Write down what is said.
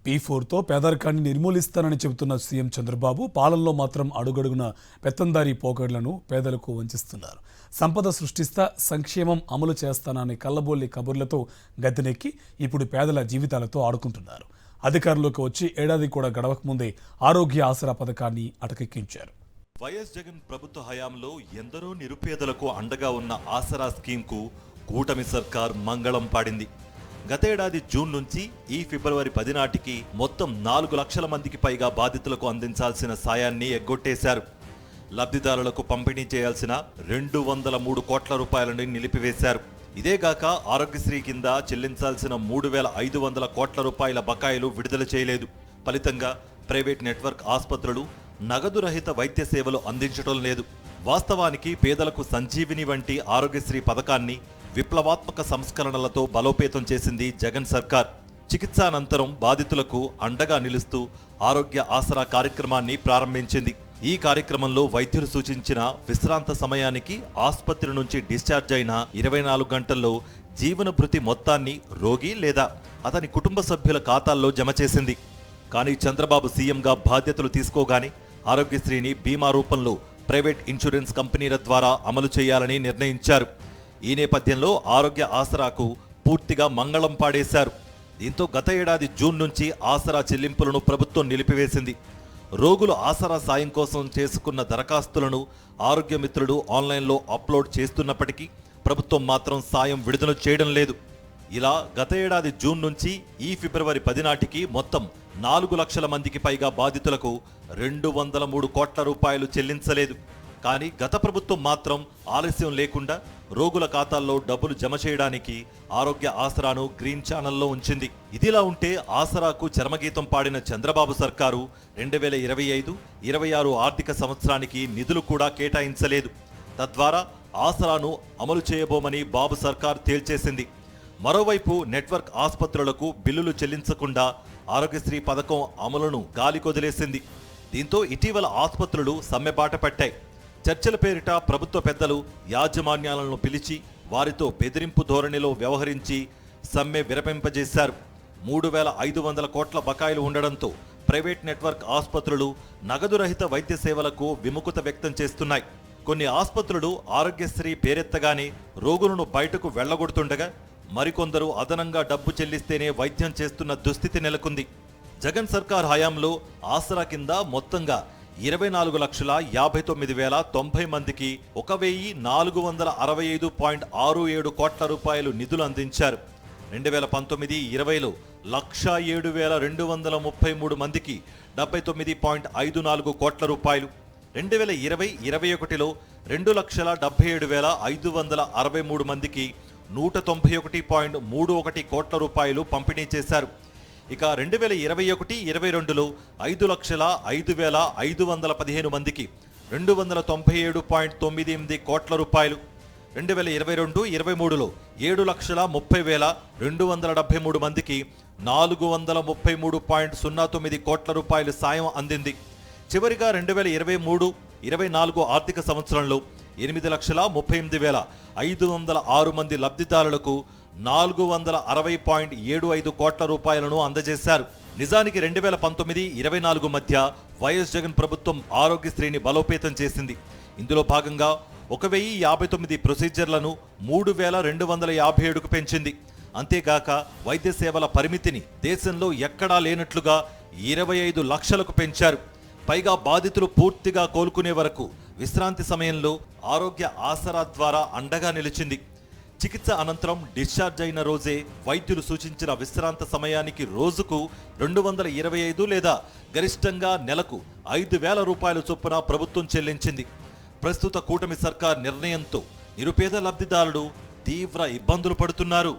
P4తో పేదరికాన్ని నిర్మూలిస్తానని చెబుతున్న సీఎం చంద్రబాబు పాలనలో మాత్రం అడుగడుగున పెత్తందారీ పోకడలను పేదలకు వంచిస్తున్నారు. సంపద సృష్టిస్తా, సంక్షేమం అమలు చేస్తానని కల్లబొల్లి కబుర్లతో గద్దెనెక్కి ఇప్పుడు పేదల జీవితాలతో ఆడుకుంటున్నారు. అధికారంలోకి వచ్చి ఏడాది కూడా గడవకముందే ఆరోగ్య ఆసరా పథకాన్ని అటకెక్కించారు. వైఎస్ జగన్ ప్రభుత్వ హయాంలో ఎందరో నిరుపేదలకు అండగా ఉన్న ఆసరా స్కీమ్కు కూటమి సర్కార్ మంగళం పాడింది. గతేడాది జూన్ నుంచి ఈ ఫిబ్రవరి 10 నాటికి మొత్తం 4 లక్షల మందికి పైగా బాధితులకు అందించాల్సిన సాయాన్ని ఎగ్గొట్టేశారు. లబ్ధిదారులకు పంపిణీ చేయాల్సిన 203 కోట్ల రూపాయలను నిలిపివేశారు. ఇదేగాక ఆరోగ్యశ్రీ కింద చెల్లించాల్సిన 3,500 కోట్ల రూపాయల బకాయిలు విడుదల చేయలేదు. ఫలితంగా ప్రైవేట్ నెట్వర్క్ ఆసుపత్రులు నగదు రహిత వైద్య సేవలు అందించడం లేదు. వాస్తవానికి పేదలకు సంజీవిని వంటి ఆరోగ్యశ్రీ పథకాన్ని విప్లవాత్మక సంస్కరణలతో బలోపేతం చేసింది జగన్ సర్కార్. చికిత్సానంతరం బాధితులకు అండగా నిలుస్తూ ఆరోగ్య ఆసరా కార్యక్రమాన్ని ప్రారంభించింది. ఈ కార్యక్రమంలో వైద్యులు సూచించిన విశ్రాంత సమయానికి ఆసుపత్రి నుంచి డిశ్చార్జ్ అయిన 24 గంటల్లో జీవన భృతి మొత్తాన్ని రోగి లేదా అతని కుటుంబ సభ్యుల ఖాతాల్లో జమ చేసింది. కానీ చంద్రబాబు సీఎంగా బాధ్యతలు తీసుకోగానే ఆరోగ్యశ్రీని బీమా రూపంలో ప్రైవేట్ ఇన్సూరెన్స్ కంపెనీల ద్వారా అమలు చేయాలని నిర్ణయించారు. ఈ నేపథ్యంలో ఆరోగ్య ఆసరాకు పూర్తిగా మంగళం పాడేశారు. దీంతో గత ఏడాది జూన్ నుంచి ఆసరా చెల్లింపులను ప్రభుత్వం నిలిపివేసింది. రోగులు ఆసరా సాయం కోసం చేసుకున్న దరఖాస్తులను ఆరోగ్య మిత్రులు ఆన్లైన్లో అప్లోడ్ చేస్తున్నప్పటికీ ప్రభుత్వం మాత్రం సాయం విడుదల చేయడం లేదు. ఇలా గత ఏడాది జూన్ నుంచి ఈ ఫిబ్రవరి 10 నాటికి మొత్తం 4 లక్షల మందికి పైగా బాధితులకు 203 కోట్ల రూపాయలు చెల్లించలేదు. కానీ గత ప్రభుత్వం మాత్రం ఆలస్యం లేకుండా రోగుల ఖాతాల్లో డబ్బులు జమ చేయడానికి ఆరోగ్య ఆసరాను గ్రీన్ ఛానల్లో ఉంచింది. ఇదిలా ఉంటే ఆసరాకు చరమగీతం పాడిన చంద్రబాబు సర్కారు 2025-26 ఆర్థిక సంవత్సరానికి నిధులు కూడా కేటాయించలేదు. తద్వారా ఆసరాను అమలు చేయబోమని బాబు సర్కార్ తేల్చేసింది. మరోవైపు నెట్వర్క్ ఆసుపత్రులకు బిల్లులు చెల్లించకుండా ఆరోగ్యశ్రీ పథకం అమలును గాలికొదిలేసింది. దీంతో ఇటీవల ఆసుపత్రులు సమ్మెబాట పట్టాయి. చర్చల పేరిట ప్రభుత్వ పెద్దలు యాజమాన్యాలను పిలిచి వారితో బెదిరింపు ధోరణిలో వ్యవహరించి సమ్మె విరమింపజేశారు. 3,500 కోట్ల బకాయిలు ఉండడంతో ప్రైవేట్ నెట్వర్క్ ఆసుపత్రులు నగదు రహిత వైద్య సేవలకు విముఖత వ్యక్తం చేస్తున్నాయి. కొన్ని ఆసుపత్రులు ఆరోగ్యశ్రీ పేరెత్తగానే రోగులను బయటకు వెళ్లగొడుతుండగా మరికొందరు అదనంగా డబ్బు చెల్లిస్తేనే వైద్యం చేస్తున్న దుస్థితి నెలకొంది. జగన్ సర్కార్ హయాంలో ఆసరా కింద మొత్తంగా 24,59,090 మందికి 1,465.67 కోట్ల రూపాయలు నిధులు అందించారు. 2019-20లో 107,233 మందికి 79.54 కోట్ల రూపాయలు, 2020-21లో 2,77,563 మందికి 191.31 కోట్ల రూపాయలు పంపిణీ చేశారు. ఇక 2021-22లో 5,05,515 మందికి 297.98 కోట్ల రూపాయలు, 2022-23లో 7,30,273 మందికి 433.09 కోట్ల రూపాయలు సాయం అందింది. చివరిగా 2023-24 ఆర్థిక సంవత్సరంలో 8,38,506 మంది లబ్ధిదారులకు 460.75 కోట్ల రూపాయలను అందజేశారు. నిజానికి 2019-24 మధ్య వైఎస్ జగన్ ప్రభుత్వం ఆరోగ్యశ్రీని బలోపేతం చేసింది. ఇందులో భాగంగా 1,059 ప్రొసీజర్లను 3,257కు పెంచింది. అంతేగాక వైద్య సేవల పరిమితిని దేశంలో ఎక్కడా లేనట్లుగా 25 లక్షలకు పెంచారు. పైగా బాధితులు పూర్తిగా కోలుకునే వరకు విశ్రాంతి సమయంలో ఆరోగ్య ఆసరా ద్వారా అండగా నిలిచింది. చికిత్స అనంతరం డిశ్చార్జ్ అయిన రోజే వైద్యులు సూచించిన విశ్రాంత సమయానికి రోజుకు 225 లేదా గరిష్టంగా నెలకు 5,000 రూపాయల చొప్పున ప్రభుత్వం చెల్లించింది. ప్రస్తుత కూటమి సర్కార్ నిర్ణయంతో నిరుపేద లబ్ధిదారులు తీవ్ర ఇబ్బందులు పడుతున్నారు.